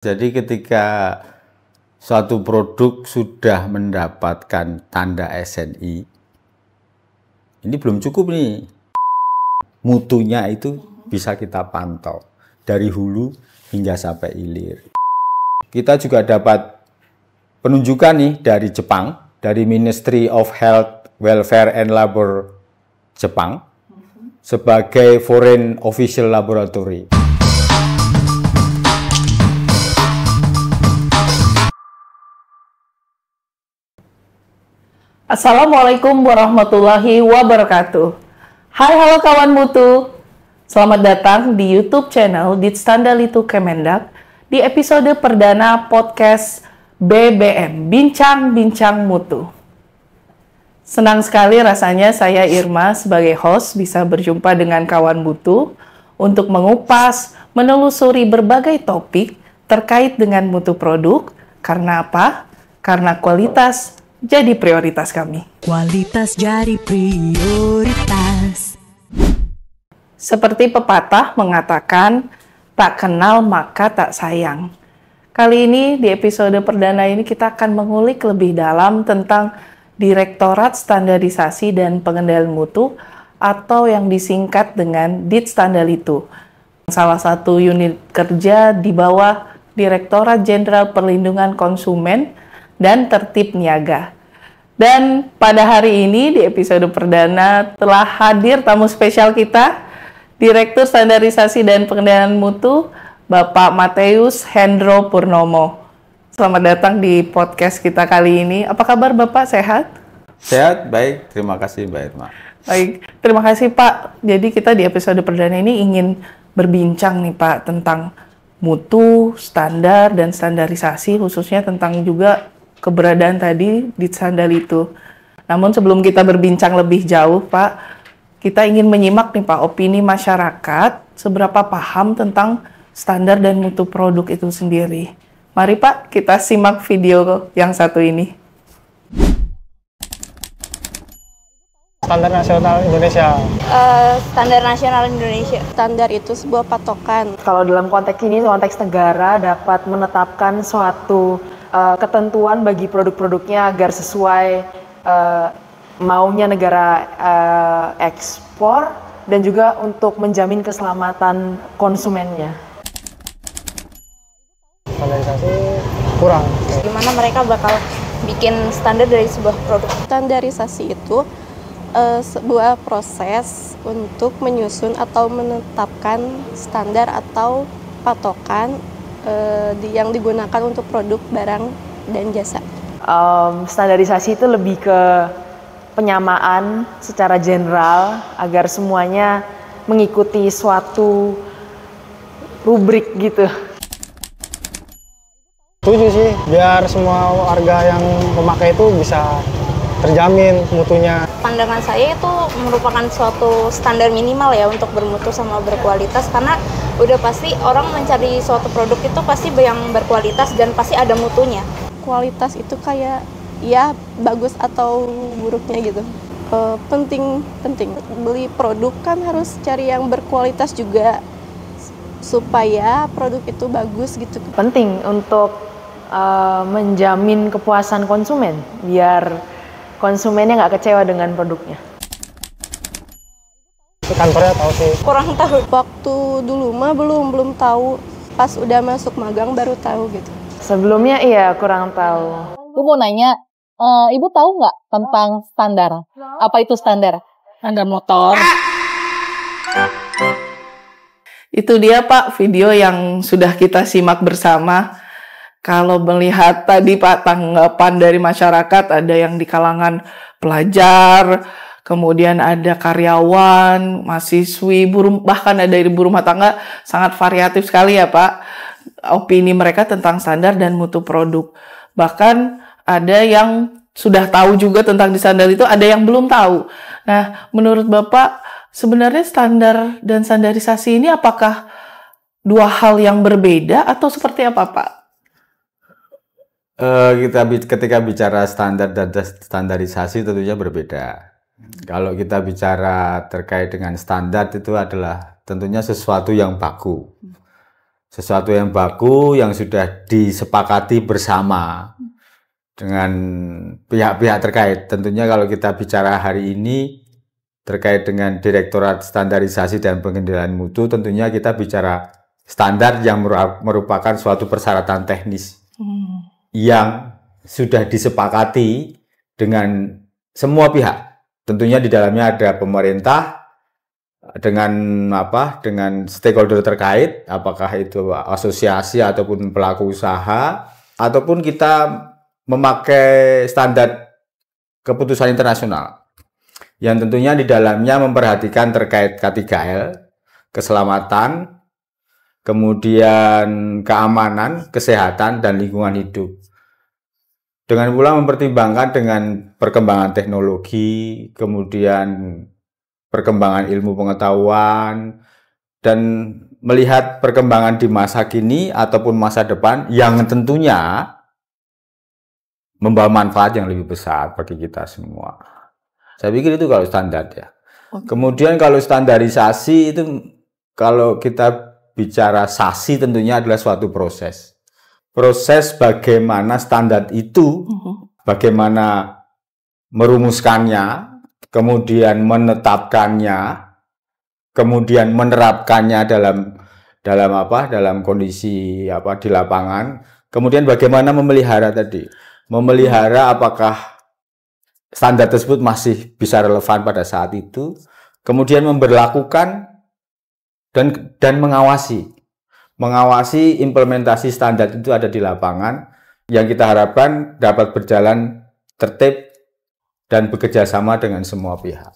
Jadi ketika suatu produk sudah mendapatkan tanda SNI, ini belum cukup nih. Mutunya itu bisa kita pantau dari hulu hingga sampai hilir. Kita juga dapat penunjukan nih dari Jepang, dari Ministry of Health, Welfare and Labor Jepang sebagai Foreign Official Laboratory. Assalamualaikum warahmatullahi wabarakatuh. Hai halo kawan mutu. Selamat datang di YouTube channel Ditstandalitu Kemendak di episode perdana podcast BBM, Bincang-Bincang Mutu. Senang sekali rasanya saya Irma sebagai host bisa berjumpa dengan kawan mutu untuk mengupas, menelusuri berbagai topik terkait dengan mutu produk. Karena apa? Karena kualitas jadi prioritas kami. Kualitas jadi prioritas. Seperti pepatah mengatakan, tak kenal maka tak sayang. Kali ini di episode perdana ini kita akan mengulik lebih dalam tentang Direktorat Standarisasi dan Pengendalian Mutu atau yang disingkat dengan Ditstandalitu. Salah satu unit kerja di bawah Direktorat Jenderal Perlindungan Konsumen dan Tertib Niaga. Dan pada hari ini di episode perdana telah hadir tamu spesial kita, Direktur Standarisasi dan Pengendalian Mutu, Bapak Mateus Hendro Purnomo. Selamat datang di podcast kita kali ini. Apa kabar Bapak, sehat? Sehat, baik. Terima kasih Mbak Irma. Baik, terima kasih Pak. Jadi kita di episode perdana ini ingin berbincang nih Pak tentang mutu, standar, dan standarisasi, khususnya tentang juga keberadaan tadi Ditstandalitu. Namun sebelum kita berbincang lebih jauh, Pak, kita ingin menyimak nih Pak, opini masyarakat seberapa paham tentang standar dan mutu produk itu sendiri. Mari Pak, kita simak video yang satu ini. Standar nasional Indonesia. Standar nasional Indonesia. Standar itu sebuah patokan. Kalau dalam konteks ini, konteks negara dapat menetapkan suatu ketentuan bagi produk-produknya agar sesuai maunya negara ekspor dan juga untuk menjamin keselamatan konsumennya. Standarisasi kurang. Gimana mereka bakal bikin standar dari sebuah produk. Standarisasi itu sebuah proses untuk menyusun atau menetapkan standar atau patokan yang digunakan untuk produk, barang, dan jasa. Standarisasi itu lebih ke penyamaan secara general agar semuanya mengikuti suatu rubrik gitu. Setuju sih, biar semua warga yang memakai itu bisa terjamin mutunya. Pandangan saya itu merupakan suatu standar minimal ya untuk bermutu sama berkualitas, karena udah pasti orang mencari suatu produk itu pasti yang berkualitas dan pasti ada mutunya. Kualitas itu kayak ya bagus atau buruknya gitu. Penting. Beli produk kan harus cari yang berkualitas juga supaya produk itu bagus gitu. Penting untuk menjamin kepuasan konsumen biar konsumennya nggak kecewa dengan produknya. Kantornya tahu sih. Kurang tahu. Waktu dulu mah belum tahu. Pas udah masuk magang baru tahu gitu. Sebelumnya iya kurang tahu. Gue mau nanya, Ibu tahu nggak tentang standar? Apa itu standar? Standar motor. Itu dia Pak, video yang sudah kita simak bersama. Kalau melihat tadi Pak, tanggapan dari masyarakat, ada yang di kalangan pelajar, kemudian ada karyawan, mahasiswi, bahkan ada dari ibu rumah tangga, sangat variatif sekali ya Pak, opini mereka tentang standar dan mutu produk. Bahkan ada yang sudah tahu juga tentang standar itu, ada yang belum tahu. Nah, menurut Bapak, sebenarnya standar dan standarisasi ini apakah dua hal yang berbeda atau seperti apa Pak? Ketika bicara standar dan standarisasi tentunya berbeda. Kalau kita bicara terkait dengan standar itu adalah tentunya sesuatu yang baku. sesuatu yang baku yang sudah disepakati bersama dengan pihak-pihak terkait. Tentunya kalau kita bicara hari ini terkait dengan Direktorat Standarisasi dan Pengendalian Mutu, tentunya kita bicara standar yang merupakan suatu persyaratan teknis yang sudah disepakati dengan semua pihak. Tentunya di dalamnya ada pemerintah dengan dengan stakeholder terkait, apakah itu asosiasi ataupun pelaku usaha, ataupun kita memakai standar keputusan internasional yang tentunya di dalamnya memperhatikan terkait K3L, keselamatan, kemudian keamanan, kesehatan, dan lingkungan hidup. Dengan pula mempertimbangkan dengan perkembangan teknologi, kemudian perkembangan ilmu pengetahuan, dan melihat perkembangan di masa kini ataupun masa depan yang tentunya membawa manfaat yang lebih besar bagi kita semua. Saya pikir itu kalau standar ya. Kemudian kalau standarisasi itu, kalau kita bicara SASI tentunya adalah suatu proses. Proses bagaimana standar itu, bagaimana merumuskannya, kemudian menetapkannya, kemudian menerapkannya dalam kondisi di lapangan, kemudian bagaimana memelihara tadi. Memelihara apakah standar tersebut masih bisa relevan pada saat itu, kemudian memberlakukan dan mengawasi implementasi standar itu ada di lapangan, yang kita harapkan dapat berjalan tertib dan bekerja sama dengan semua pihak.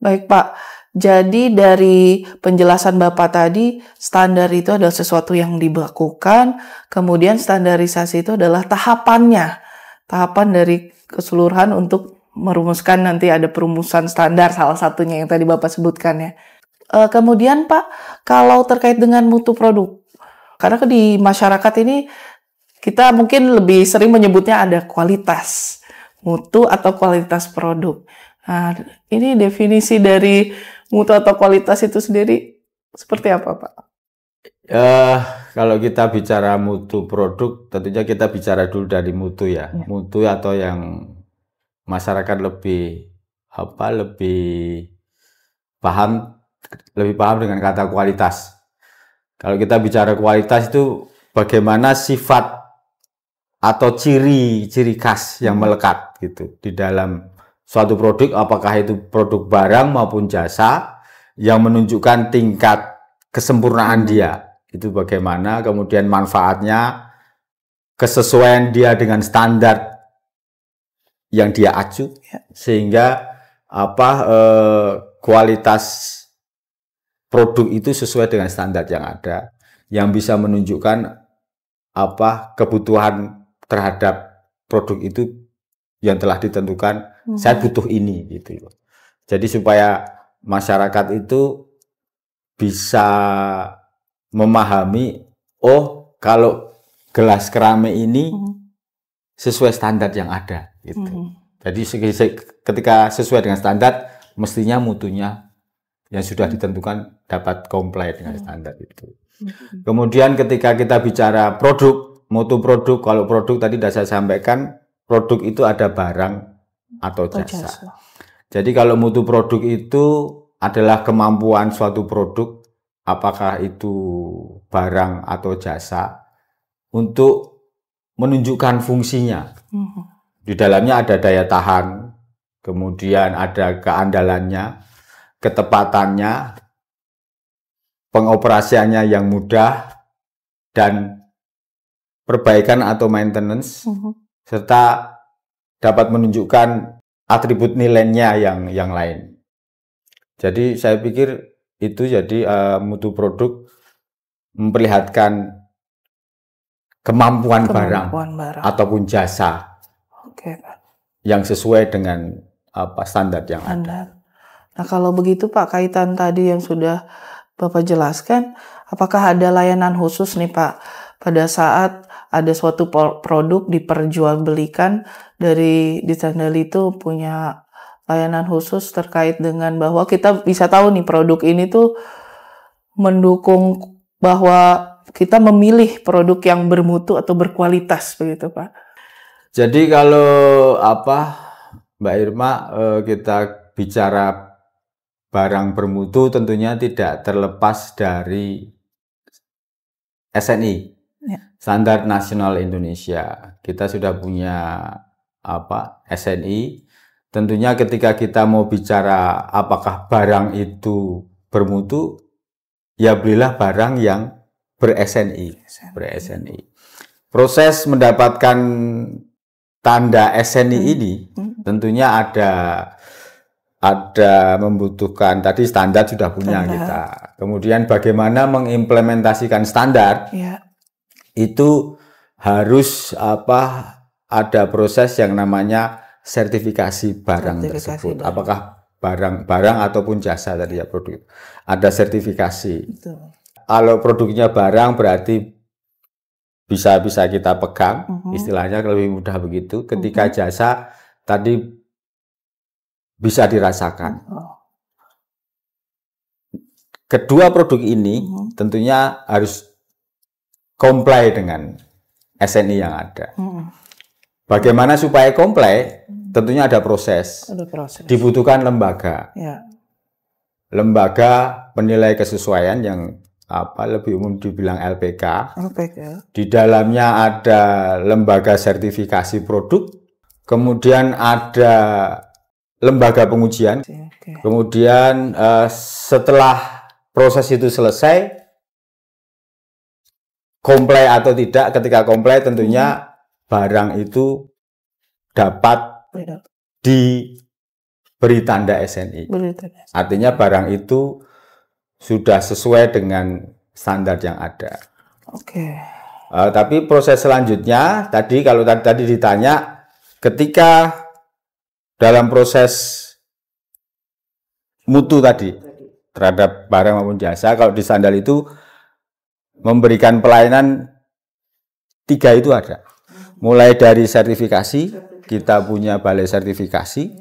Baik Pak, jadi dari penjelasan Bapak tadi, standar itu adalah sesuatu yang diberlakukan, kemudian standarisasi itu adalah tahapan dari keseluruhan untuk merumuskan, nanti ada perumusan standar, salah satunya yang tadi Bapak sebutkan ya. Kemudian Pak, kalau terkait dengan mutu produk, karena di masyarakat ini kita mungkin lebih sering menyebutnya ada kualitas mutu atau kualitas produk. Nah, ini definisi dari mutu atau kualitas itu sendiri seperti apa, Pak? Kalau kita bicara mutu produk, tentunya kita bicara dulu dari mutu ya. Mutu atau yang masyarakat lebih paham dengan kata kualitas. Kalau kita bicara kualitas itu bagaimana sifat atau ciri khas yang melekat gitu di dalam suatu produk, apakah itu produk barang maupun jasa, yang menunjukkan tingkat kesempurnaan dia. Itu bagaimana, kemudian manfaatnya, kesesuaian dia dengan standar yang dia acu, sehingga kualitas produk itu sesuai dengan standar yang ada, yang bisa menunjukkan kebutuhan terhadap produk itu yang telah ditentukan. Saya butuh ini gitu. Jadi supaya masyarakat itu bisa memahami, oh kalau gelas keramik ini sesuai standar yang ada gitu. Jadi ketika sesuai dengan standar, mestinya mutunya yang sudah ditentukan dapat comply dengan standar itu. Kemudian ketika kita bicara produk, mutu produk, kalau produk tadi sudah saya sampaikan, produk itu ada barang atau jasa. Jadi kalau mutu produk itu adalah kemampuan suatu produk, apakah itu barang atau jasa, untuk menunjukkan fungsinya. Di dalamnya ada daya tahan, kemudian ada keandalannya, ketepatannya, pengoperasiannya yang mudah, dan perbaikan atau maintenance, serta dapat menunjukkan atribut nilainya yang lain. Jadi saya pikir itu mutu produk memperlihatkan kemampuan barang ataupun jasa yang sesuai dengan standar yang ada. Nah kalau begitu Pak, kaitan tadi yang sudah Bapak jelaskan, apakah ada layanan khusus nih Pak pada saat ada suatu produk diperjualbelikan, dari Ditendal itu punya layanan khusus terkait dengan bahwa kita bisa tahu nih produk ini tuh mendukung bahwa kita memilih produk yang bermutu atau berkualitas begitu Pak? Jadi kalau Mbak Irma, kita bicara barang bermutu tentunya tidak terlepas dari SNI, Standar Nasional Indonesia. Kita sudah punya SNI. Tentunya ketika kita mau bicara apakah barang itu bermutu, ya belilah barang yang ber-SNI. Proses mendapatkan tanda SNI ini tentunya ada membutuhkan, tadi standar sudah punya kita. Kemudian bagaimana mengimplementasikan standar, itu harus ada proses yang namanya sertifikasi barang tersebut. Apakah barang ataupun jasa tadi ya, produk. Ada sertifikasi. Betul. Kalau produknya barang berarti bisa kita pegang, istilahnya lebih mudah begitu. Ketika jasa tadi bisa dirasakan. Kedua produk ini tentunya harus comply dengan SNI yang ada. Bagaimana supaya comply? Tentunya ada proses. Dibutuhkan lembaga. Lembaga penilai kesesuaian yang lebih umum dibilang LPK. Di dalamnya ada lembaga sertifikasi produk, kemudian ada lembaga pengujian. Kemudian setelah proses itu selesai, comply atau tidak, ketika comply tentunya barang itu dapat diberi tanda SNI. Artinya barang itu sudah sesuai dengan standar yang ada. Tapi proses selanjutnya tadi, kalau tadi ditanya, ketika dalam proses mutu tadi terhadap barang maupun jasa, kalau di standar itu memberikan pelayanan 3 itu ada. Mulai dari sertifikasi, kita punya balai sertifikasi,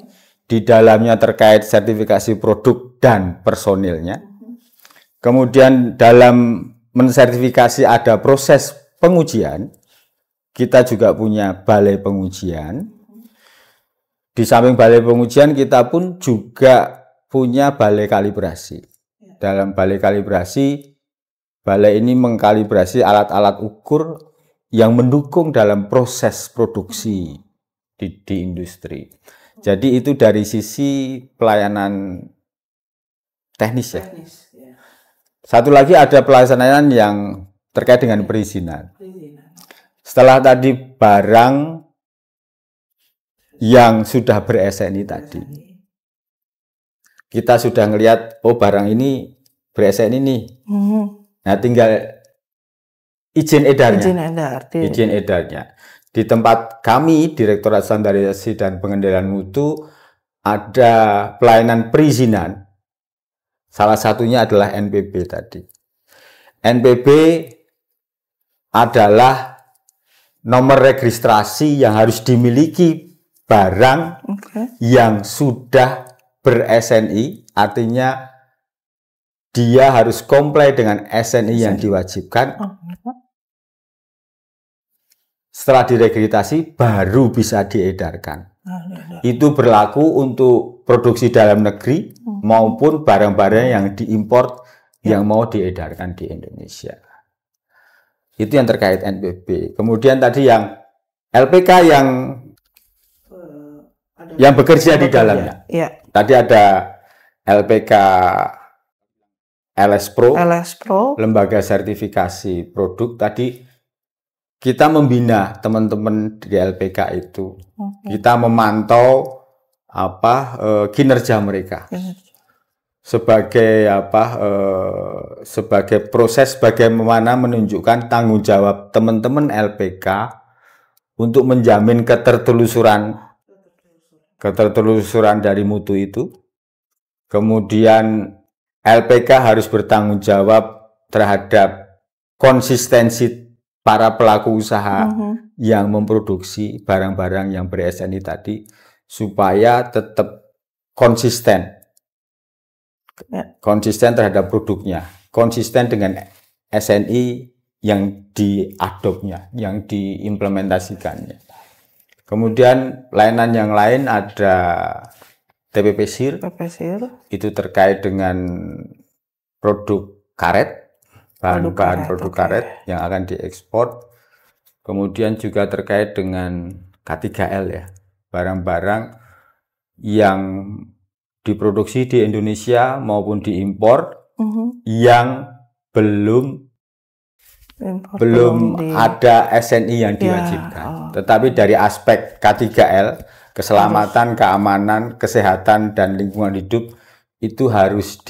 di dalamnya terkait sertifikasi produk dan personilnya. Kemudian dalam mensertifikasi ada proses pengujian, kita juga punya balai pengujian. Di samping balai pengujian, kita pun juga punya balai kalibrasi. Dalam balai kalibrasi, balai ini mengkalibrasi alat-alat ukur yang mendukung dalam proses produksi di industri. Jadi itu dari sisi pelayanan teknis ya. Satu lagi ada pelaksanaan yang terkait dengan perizinan. Setelah tadi barang yang sudah ber-SNI tadi, kita sudah ngelihat, barang ini ber-SNI nih. Nah, tinggal izin edarnya. Izin edarnya. Di tempat kami, Direktorat Standarisasi dan Pengendalian Mutu, ada pelayanan perizinan. Salah satunya adalah NPB tadi. NPB adalah nomor registrasi yang harus dimiliki barang yang sudah ber-SNI, artinya dia harus comply dengan SNI yang diwajibkan. Setelah diregistrasi baru bisa diedarkan. Itu berlaku untuk produksi dalam negeri maupun barang-barang yang diimpor yang mau diedarkan di Indonesia. Itu yang terkait NPB. Kemudian tadi yang LPK yang bekerja di dalamnya. Tadi ada LPK LS Pro, lembaga sertifikasi produk. Tadi kita membina teman-teman di LPK itu. Kita memantau kinerja mereka. Sebagai proses bagaimana menunjukkan tanggung jawab teman-teman LPK untuk menjamin ketertelusuran dari mutu itu. Kemudian LPK harus bertanggung jawab terhadap konsistensi para pelaku usaha yang memproduksi barang-barang yang ber-SNI tadi, supaya tetap konsisten terhadap produknya, konsisten dengan SNI yang diadopnya, yang diimplementasikannya. Kemudian layanan yang lain ada TPP SIR, itu terkait dengan produk karet, bahan-bahan produk karet yang akan diekspor. Kemudian juga terkait dengan K3L ya, barang-barang yang diproduksi di Indonesia maupun diimpor yang belum ada SNI yang diwajibkan. Tetapi dari aspek K3L, keselamatan, keamanan, kesehatan, dan lingkungan hidup itu harus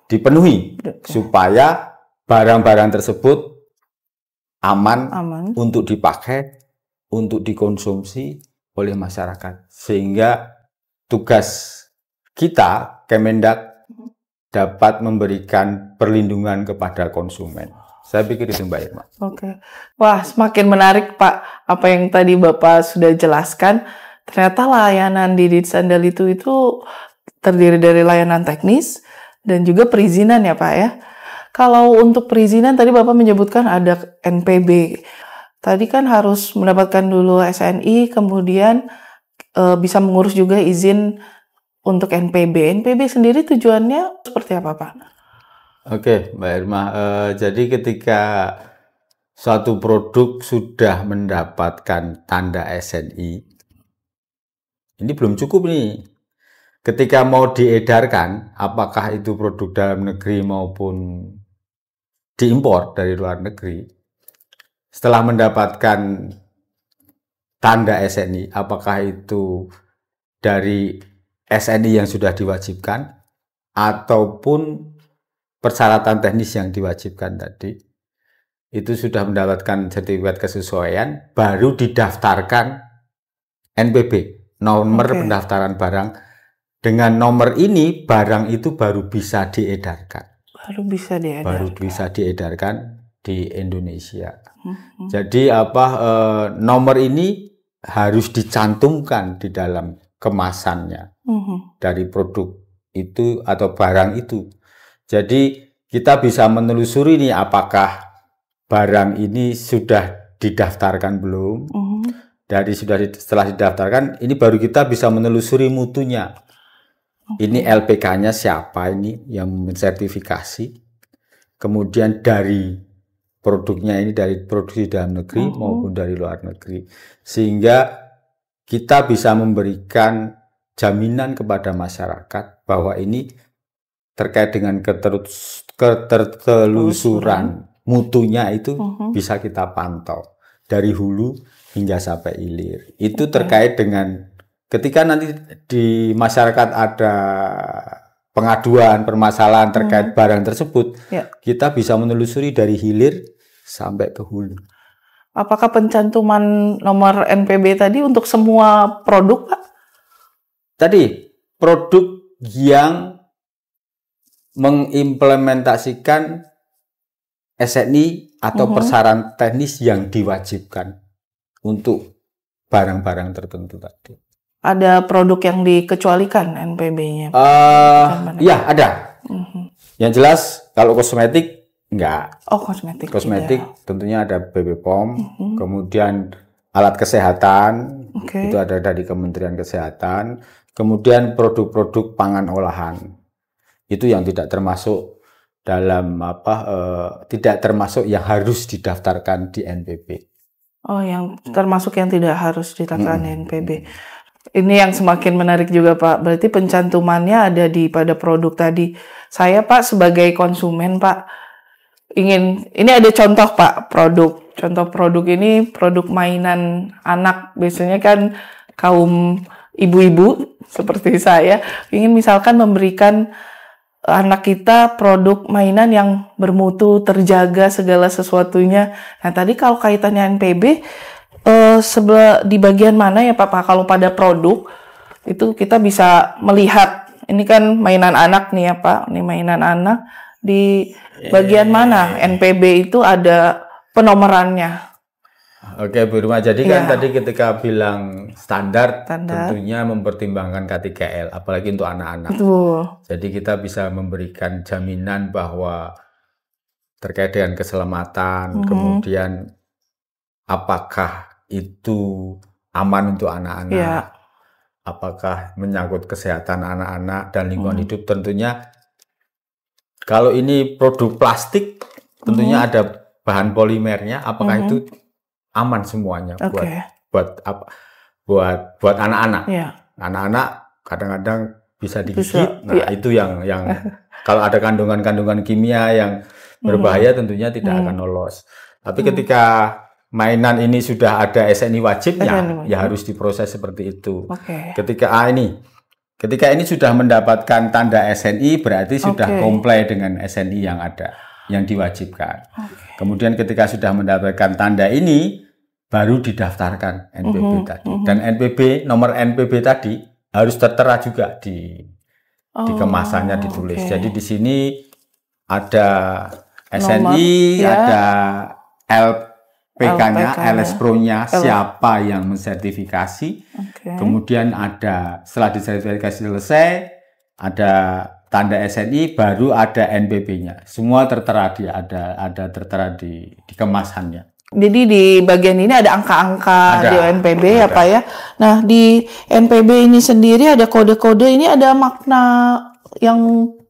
dipenuhi supaya barang-barang tersebut aman untuk dipakai, untuk dikonsumsi oleh masyarakat. Sehingga tugas kita, Kemendak, dapat memberikan perlindungan kepada konsumen. Saya pikir itu Mbak Irma. Oke. Wah, semakin menarik Pak apa yang tadi Bapak sudah jelaskan. Ternyata layanan di Ditsandal itu terdiri dari layanan teknis dan juga perizinan ya Pak ya. Kalau untuk perizinan tadi Bapak menyebutkan ada NPB. Tadi kan harus mendapatkan dulu SNI, kemudian bisa mengurus juga izin untuk NPB. NPB sendiri tujuannya seperti apa Pak? Oke, Mbak Irma. Jadi ketika suatu produk sudah mendapatkan tanda SNI, ini belum cukup nih. Ketika mau diedarkan, apakah itu produk dalam negeri maupun diimpor dari luar negeri, setelah mendapatkan tanda SNI, apakah itu dari SNI yang sudah diwajibkan ataupun persyaratan teknis yang diwajibkan tadi, itu sudah mendapatkan sertifikat kesesuaian, baru didaftarkan NPB, nomor pendaftaran barang. Dengan nomor ini, barang itu baru bisa diedarkan. Baru bisa diedarkan di Indonesia. Jadi nomor ini harus dicantumkan di dalam kemasannya dari produk itu atau barang itu. Jadi kita bisa menelusuri nih apakah barang ini sudah didaftarkan belum. Setelah didaftarkan, ini baru kita bisa menelusuri mutunya. Ini LPK-nya siapa ini yang mensertifikasi. Kemudian dari produknya ini dari produksi dalam negeri maupun dari luar negeri. Sehingga kita bisa memberikan jaminan kepada masyarakat bahwa ini terkait dengan ketertelusuran mutunya itu bisa kita pantau dari hulu hingga sampai hilir. Itu terkait dengan ketika nanti di masyarakat ada pengaduan, permasalahan terkait barang tersebut, kita bisa menelusuri dari hilir sampai ke hulu. Apakah pencantuman nomor NPB tadi untuk semua produk, Pak? Tadi, produk yang mengimplementasikan SNI atau persyaratan teknis yang diwajibkan untuk barang-barang tertentu tadi. Ada produk yang dikecualikan NPB-nya? Ya, ada. Yang jelas, kalau kosmetik, enggak. Oh, kosmetik. Kosmetik tentunya ada BPOM, kemudian alat kesehatan, itu ada dari Kementerian Kesehatan, kemudian produk-produk pangan olahan. Itu yang tidak termasuk dalam tidak termasuk yang harus didaftarkan di NPB. Oh, yang termasuk yang tidak harus didaftarkan di NPB. Ini yang semakin menarik juga, Pak. Berarti pencantumannya ada pada produk tadi. Saya, Pak, sebagai konsumen, Pak, ini ada contoh, Pak, produk. Contoh produk ini produk mainan anak. Biasanya kan kaum ibu-ibu seperti saya ingin misalkan memberikan anak kita produk mainan yang bermutu, terjaga segala sesuatunya. Nah, tadi kalau kaitannya NPB, di bagian mana ya Pak? Kalau pada produk itu kita bisa melihat, ini kan mainan anak nih ya Pak, ini mainan anak, di bagian mana NPB itu ada penomorannya. Oke Bu Irma, jadi kan tadi ketika bilang standar, tentunya mempertimbangkan K3L, apalagi untuk anak-anak. Jadi kita bisa memberikan jaminan bahwa terkait dengan keselamatan, kemudian apakah itu aman untuk anak-anak, apakah menyangkut kesehatan anak-anak dan lingkungan hidup. Tentunya kalau ini produk plastik, tentunya ada bahan polimernya, apakah itu aman semuanya buat anak-anak. Anak-anak kadang-kadang bisa digigit. Itu yang kalau ada kandungan-kandungan kimia yang berbahaya tentunya tidak akan lolos. Tapi ketika mainan ini sudah ada SNI wajib, ya harus diproses seperti itu. Ketika ini sudah mendapatkan tanda SNI, berarti sudah comply dengan SNI yang ada, yang diwajibkan. Kemudian ketika sudah mendapatkan tanda ini, baru didaftarkan NPB tadi. Dan nomor NPB tadi harus tertera juga di kemasannya, ditulis. Jadi di sini ada SNI, ada LPK-nya, LS Pro-nya, siapa yang mensertifikasi. Kemudian ada, setelah disertifikasi selesai, ada tanda SNI, baru ada NPB-nya. Semua tertera ada tertera di kemasannya. Jadi di bagian ini ada angka-angka di NPB ya Pak ya. Nah di NPB ini sendiri ada kode-kode, ini ada makna yang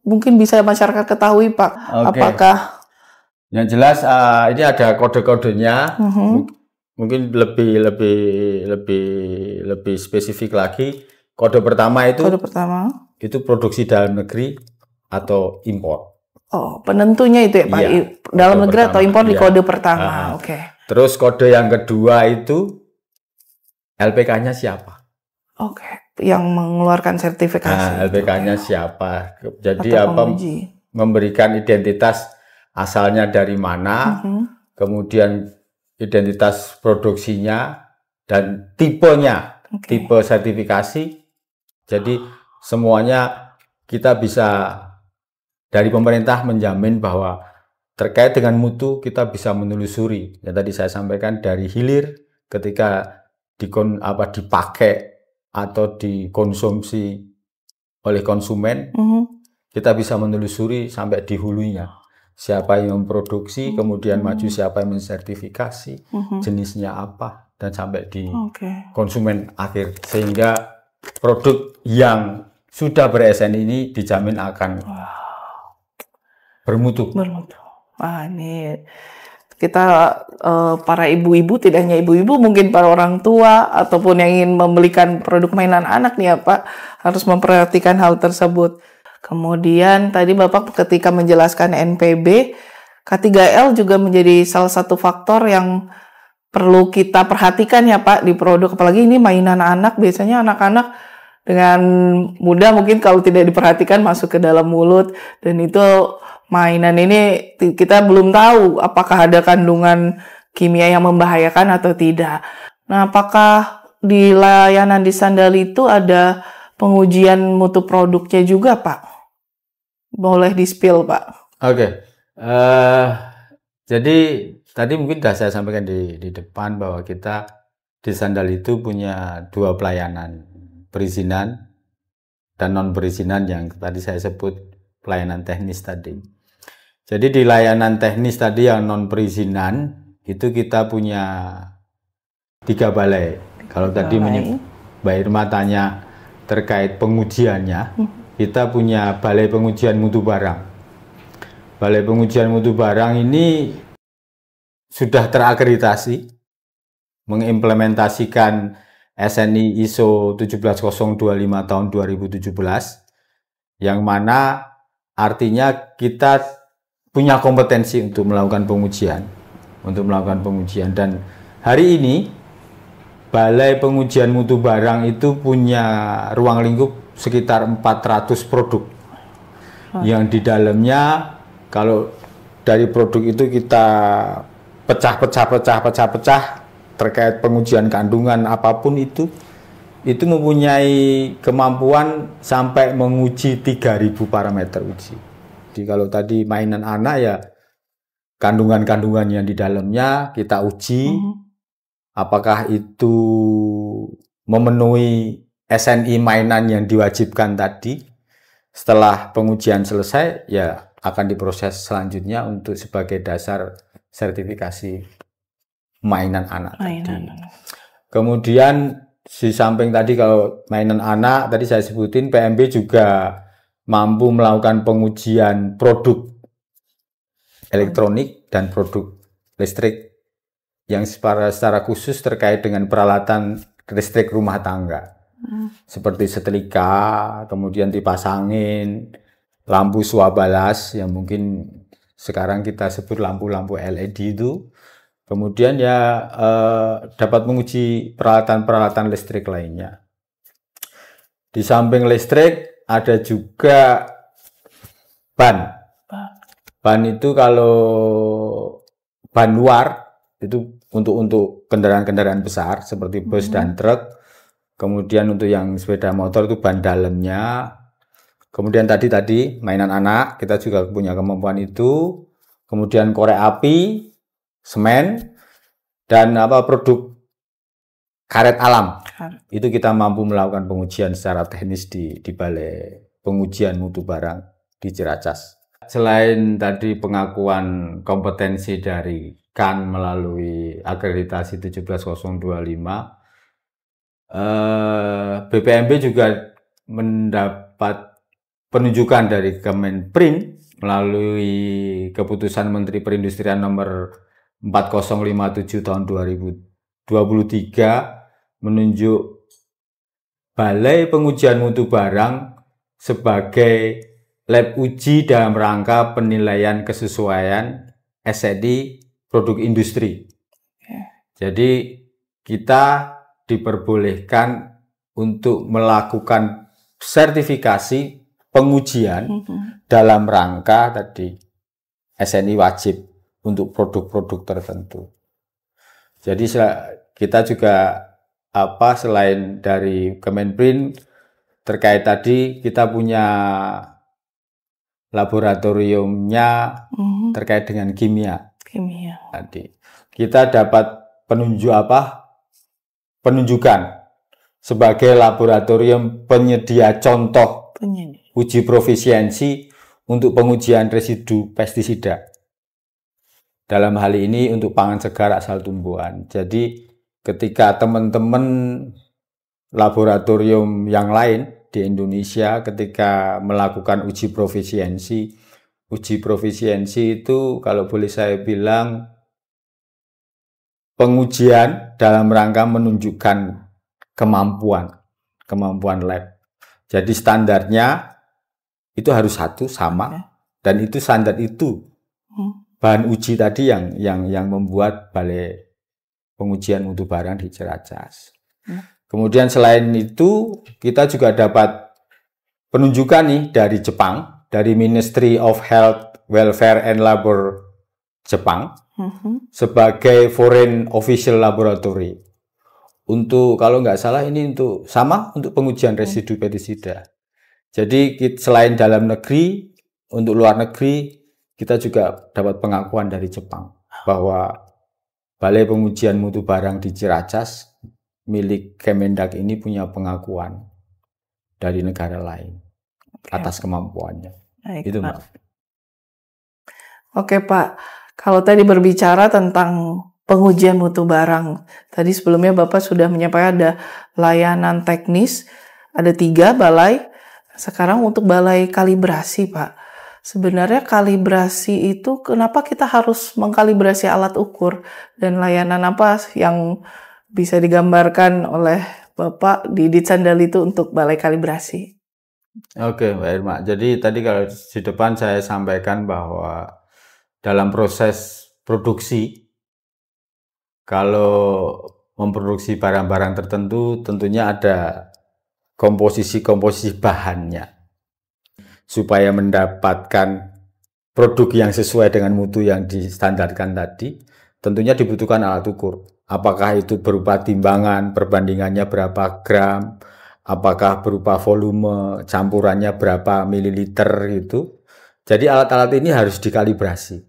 mungkin bisa masyarakat ketahui Pak. Apakah? Yang jelas ini ada kode-kodenya. Mungkin lebih spesifik lagi. Kode pertama itu produksi dalam negeri atau impor. Penentunya itu ya Pak. Dalam negeri atau impor di kode pertama. Terus kode yang kedua itu LPK-nya siapa? Yang mengeluarkan sertifikasi. LPK-nya siapa? Jadi memberikan identitas asalnya dari mana, kemudian identitas produksinya dan tipenya, tipe sertifikasi. Jadi semuanya kita bisa dari pemerintah menjamin bahwa terkait dengan mutu kita bisa menelusuri. Ya tadi saya sampaikan dari hilir ketika dipakai atau dikonsumsi oleh konsumen, kita bisa menelusuri sampai di hulunya. Siapa yang memproduksi, kemudian maju siapa yang mensertifikasi, jenisnya apa, dan sampai di konsumen akhir. Sehingga produk yang sudah ber-SNI ini dijamin akan bermutu. Ini kita para ibu-ibu, tidak hanya ibu-ibu, mungkin para orang tua ataupun yang ingin membelikan produk mainan anak nih ya Pak, harus memperhatikan hal tersebut. Kemudian tadi Bapak ketika menjelaskan NPB, K3L juga menjadi salah satu faktor yang perlu kita perhatikan ya Pak di produk, apalagi ini mainan anak. Biasanya anak-anak dengan mudah mungkin kalau tidak diperhatikan masuk ke dalam mulut, dan itu mainan ini kita belum tahu apakah ada kandungan kimia yang membahayakan atau tidak. Nah, apakah di layanan di Sandal itu ada pengujian mutu produknya juga Pak? Boleh di-spill Pak? Jadi tadi mungkin sudah saya sampaikan di depan bahwa kita di Sandal itu punya 2 pelayanan, perizinan dan non perizinan yang tadi saya sebut pelayanan teknis tadi. Jadi di layanan teknis tadi yang non perizinan itu kita punya 3 balai. Kalau tadi Mbak Irma tanya terkait pengujiannya, kita punya balai pengujian mutu barang. Balai pengujian mutu barang ini sudah terakreditasi mengimplementasikan SNI ISO 17025 tahun 2017, yang mana artinya kita punya kompetensi untuk melakukan pengujian. Dan hari ini Balai Pengujian Mutu Barang itu punya ruang lingkup sekitar 400 produk yang di dalamnya, kalau dari produk itu kita pecah terkait pengujian kandungan apapun itu mempunyai kemampuan sampai menguji 3000 parameter uji. Jadi kalau tadi mainan anak ya kandungan-kandungan yang di dalamnya kita uji, apakah itu memenuhi SNI mainan yang diwajibkan tadi. Setelah pengujian selesai ya akan diproses selanjutnya untuk sebagai dasar sertifikasi mainan anak tadi. Kemudian di samping tadi kalau mainan anak tadi saya sebutin, PMB juga mampu melakukan pengujian produk elektronik dan produk listrik yang secara khusus terkait dengan peralatan listrik rumah tangga. Seperti setrika, kemudian kipas angin, lampu swabalas yang mungkin sekarang kita sebut lampu-lampu LED itu. Kemudian ya dapat menguji peralatan-peralatan listrik lainnya. Di samping listrik ada juga ban. Ban itu kalau ban luar itu untuk kendaraan-kendaraan besar seperti bus dan truk. Kemudian untuk yang sepeda motor itu ban dalamnya. Kemudian tadi mainan anak kita juga punya kemampuan itu. Kemudian korek api, semen, dan produk karet alam. Itu kita mampu melakukan pengujian secara teknis di Balai Pengujian Mutu Barang di Ciracas. Selain tadi pengakuan kompetensi dari KAN melalui akreditasi 17025, BPMB juga mendapat penunjukan dari Kemenprin melalui keputusan Menteri Perindustrian nomor 4057 tahun 2023 menunjuk Balai Pengujian Mutu Barang sebagai lab uji dalam rangka penilaian kesesuaian SNI produk industri. Jadi kita diperbolehkan untuk melakukan sertifikasi pengujian dalam rangka tadi SNI wajib untuk produk-produk tertentu. Jadi kita juga selain dari Kemenprin terkait tadi kita punya laboratoriumnya terkait dengan kimia. Tadi kita dapat penunjukan sebagai laboratorium penyedia contoh uji profisiensi untuk pengujian residu pestisida. Dalam hal ini untuk pangan segar asal tumbuhan. Jadi ketika teman-teman laboratorium yang lain di Indonesia ketika melakukan uji profisiensi itu kalau boleh saya bilang pengujian dalam rangka menunjukkan kemampuan lab. Jadi standarnya itu harus sama dan itu standar itu bahan uji tadi yang membuat Balai Pengujian Mutu Barang di Ciracas. Kemudian selain itu kita juga dapat penunjukan nih dari Jepang, dari Ministry of Health, Welfare and Labor Jepang sebagai Foreign Official Laboratory. Untuk kalau nggak salah ini untuk pengujian residu pestisida. Jadi selain dalam negeri, untuk luar negeri kita juga dapat pengakuan dari Jepang bahwa Balai Pengujian Mutu Barang di Ciracas milik Kemendak ini punya pengakuan dari negara lain atas kemampuannya. Baik, itu Pak. Oke Pak, kalau tadi berbicara tentang pengujian mutu barang, tadi sebelumnya Bapak sudah menyampaikan ada layanan teknis, ada 3 balai. Sekarang untuk balai kalibrasi Pak, sebenarnya kalibrasi itu kenapa kita harus mengkalibrasi alat ukur dan layanan apa yang bisa digambarkan oleh Bapak di Ditsandal itu untuk balai kalibrasi? Oke Mbak Irma, jadi tadi kalau di depan saya sampaikan bahwa dalam proses produksi, kalau memproduksi barang-barang tertentu tentunya ada komposisi bahannya. Supaya mendapatkan produk yang sesuai dengan mutu yang distandarkan tadi, tentunya dibutuhkan alat ukur. Apakah itu berupa timbangan, perbandingannya berapa gram, apakah berupa volume, campurannya berapa mililiter gitu. Jadi alat-alat ini harus dikalibrasi.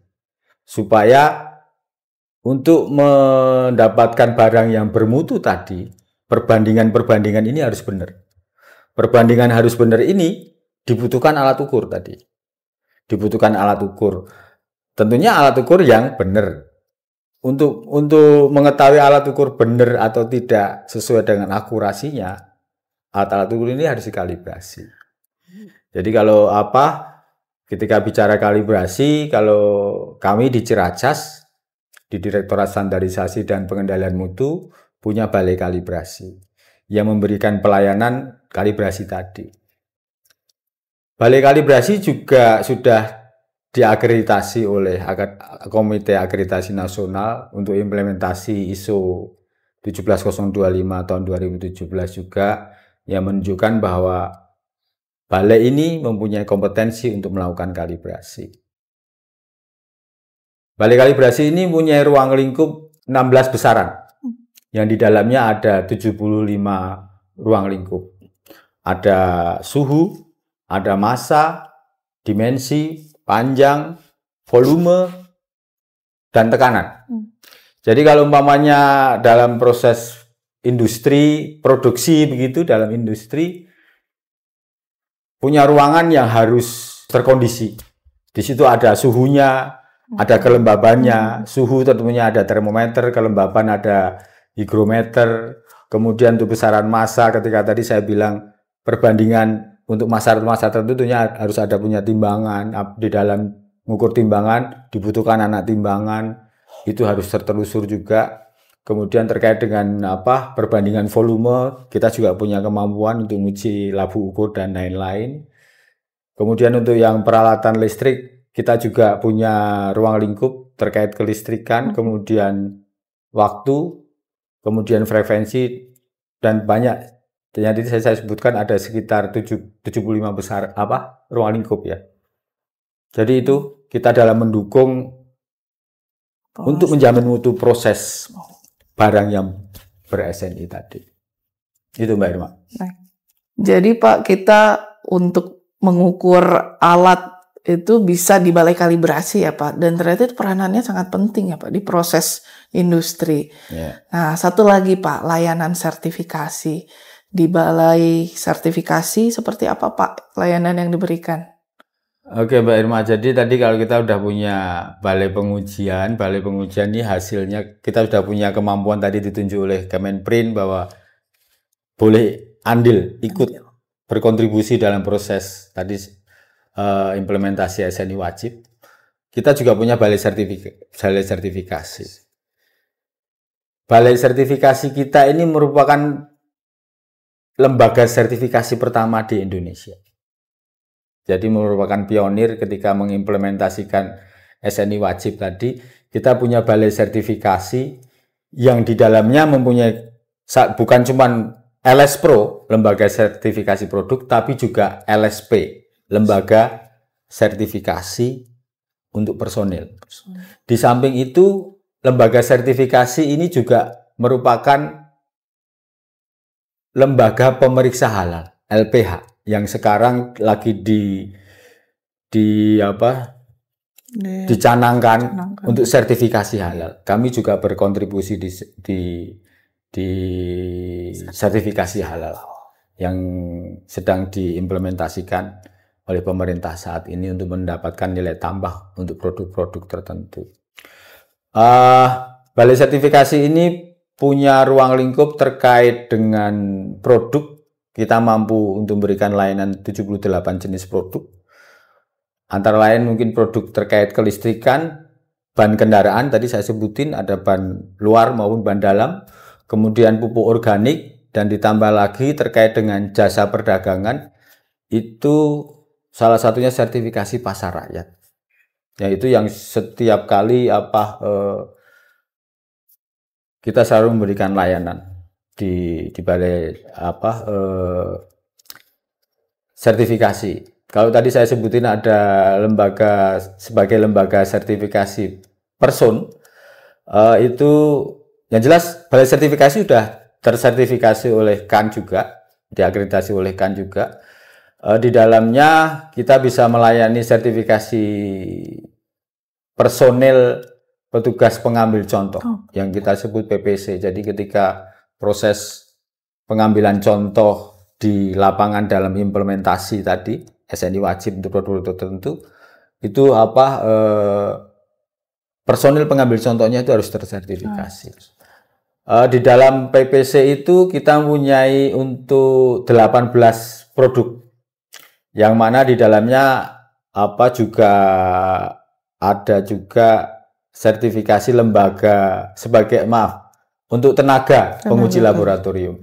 Supaya untuk mendapatkan barang yang bermutu tadi, perbandingan ini harus benar. Perbandingan harus benar ini dibutuhkan alat ukur tadi. dibutuhkan alat ukur. Tentunya alat ukur yang benar. Untuk mengetahui alat ukur benar atau tidak sesuai dengan akurasinya, alat-alat ukur ini harus dikalibrasi. Jadi kalau ketika bicara kalibrasi, kalau kami di Ciracas, di Direktorat Standarisasi dan Pengendalian Mutu, punya balai kalibrasi yang memberikan pelayanan kalibrasi tadi. Balai kalibrasi juga sudah diakreditasi oleh Komite Akreditasi Nasional untuk implementasi ISO 17025 tahun 2017 juga, yang menunjukkan bahwa balai ini mempunyai kompetensi untuk melakukan kalibrasi. Balai kalibrasi ini mempunyai ruang lingkup 16 besaran, yang di dalamnya ada 75 ruang lingkup. Ada suhu, ada massa, dimensi, panjang, volume, dan tekanan. Jadi kalau umpamanya dalam proses industri, produksi begitu, dalam industri, punya ruangan yang harus terkondisi. Di situ ada suhunya, ada kelembabannya. Suhu tentunya ada termometer, kelembaban ada higrometer. Kemudian untuk besaran massa, ketika tadi saya bilang perbandingan untuk massa tentunya harus ada punya timbangan. Di dalam mengukur timbangan dibutuhkan anak timbangan, itu harus tertelusur juga. Kemudian terkait dengan perbandingan volume, kita juga punya kemampuan untuk menguji labu ukur dan lain-lain. Kemudian untuk yang peralatan listrik, kita juga punya ruang lingkup terkait kelistrikan, kemudian waktu, kemudian frekuensi, dan banyak. Jadi saya sebutkan ada sekitar 75 besar ruang lingkup ya. Jadi itu kita dalam mendukung untuk menjamin mutu proses barang yang ber-SNI tadi. Itu Mbak Irma. Nah, jadi Pak, kita untuk mengukur alat itu bisa di balai kalibrasi ya Pak, dan ternyata itu peranannya sangat penting ya Pak di proses industri. Yeah. Nah, satu lagi Pak, layanan sertifikasi. Di balai sertifikasi seperti apa Pak layanan yang diberikan? Oke Mbak Irma, jadi tadi kalau kita udah punya balai pengujian ini hasilnya kita sudah punya kemampuan tadi ditunjuk oleh Kemenprin bahwa boleh ikut berkontribusi dalam proses tadi implementasi SNI wajib. Kita juga punya balai sertifikasi. Balai sertifikasi kita ini merupakan lembaga sertifikasi pertama di Indonesia. Jadi merupakan pionir ketika mengimplementasikan SNI wajib tadi. Kita punya balai sertifikasi yang di dalamnya mempunyai bukan cuma LS Pro, lembaga sertifikasi produk, tapi juga LSP, lembaga sertifikasi untuk personil. Di samping itu, lembaga sertifikasi ini juga merupakan lembaga pemeriksa halal LPH yang sekarang lagi dicanangkan untuk sertifikasi halal. Kami juga berkontribusi di sertifikasi halal yang sedang diimplementasikan oleh pemerintah saat ini untuk mendapatkan nilai tambah untuk produk-produk tertentu. Balai sertifikasi ini punya ruang lingkup terkait dengan produk. Kita mampu untuk memberikan layanan 78 jenis produk. Antara lain mungkin produk terkait kelistrikan, ban kendaraan, tadi saya sebutin ada ban luar maupun ban dalam, kemudian pupuk organik, dan ditambah lagi terkait dengan jasa perdagangan, itu salah satunya sertifikasi pasar rakyat. Yaitu yang setiap kali kita selalu memberikan layanan di balai sertifikasi. Kalau tadi saya sebutin ada lembaga sebagai lembaga sertifikasi person, itu yang jelas balai sertifikasi sudah tersertifikasi oleh CAN juga, diakreditasi oleh CAN juga. Di dalamnya kita bisa melayani sertifikasi personil petugas pengambil contoh yang kita sebut PPC. Jadi ketika proses pengambilan contoh di lapangan dalam implementasi tadi SNI wajib untuk produk tertentu, itu personil pengambil contohnya itu harus tersertifikasi. Di dalam PPC itu kita mempunyai untuk 18 produk, yang mana di dalamnya juga ada juga sertifikasi lembaga untuk tenaga penguji laboratorium,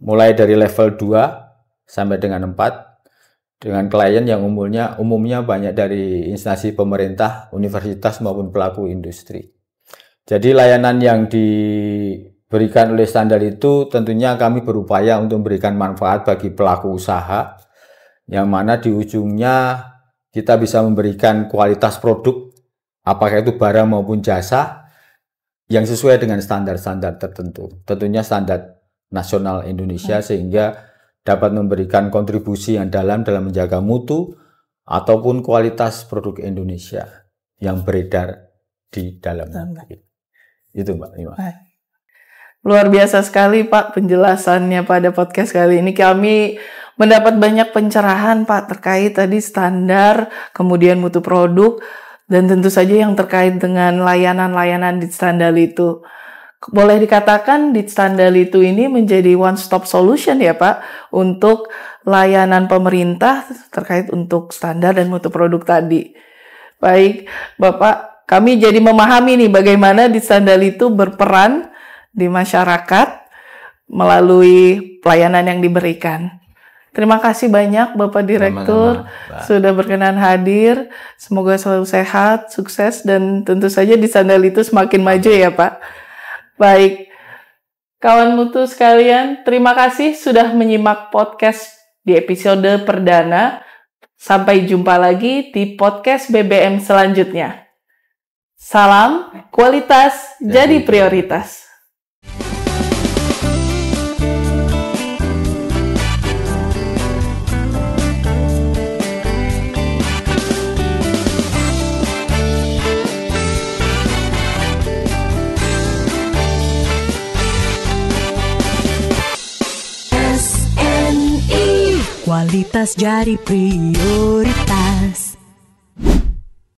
mulai dari level 2 sampai dengan 4, dengan klien yang umumnya banyak dari instansi pemerintah, universitas maupun pelaku industri. Jadi layanan yang diberikan oleh standar itu tentunya kami berupaya untuk memberikan manfaat bagi pelaku usaha, yang mana di ujungnya kita bisa memberikan kualitas produk, apakah itu barang maupun jasa, yang sesuai dengan standar-standar tertentu. Tentunya standar nasional Indonesia, sehingga dapat memberikan kontribusi yang dalam menjaga mutu ataupun kualitas produk Indonesia yang beredar di dalam negeri. Itu Mbak Ima. Luar biasa sekali Pak penjelasannya pada podcast kali ini. Kami mendapat banyak pencerahan Pak terkait tadi standar, kemudian mutu produk, dan tentu saja yang terkait dengan layanan-layanan di standar itu. Boleh dikatakan di standar itu ini menjadi one stop solution ya Pak untuk layanan pemerintah terkait untuk standar dan mutu produk tadi. Baik Bapak, kami jadi memahami nih bagaimana di standar itu berperan di masyarakat melalui pelayanan yang diberikan. Terima kasih banyak Bapak Direktur sudah berkenan hadir. Semoga selalu sehat, sukses, dan tentu saja di standar itu semakin maju ya Pak. Baik, kawan mutu sekalian, terima kasih sudah menyimak podcast di episode perdana. Sampai jumpa lagi di podcast BBM selanjutnya. Salam, kualitas jadi prioritas. SNI, kualitas jadi prioritas.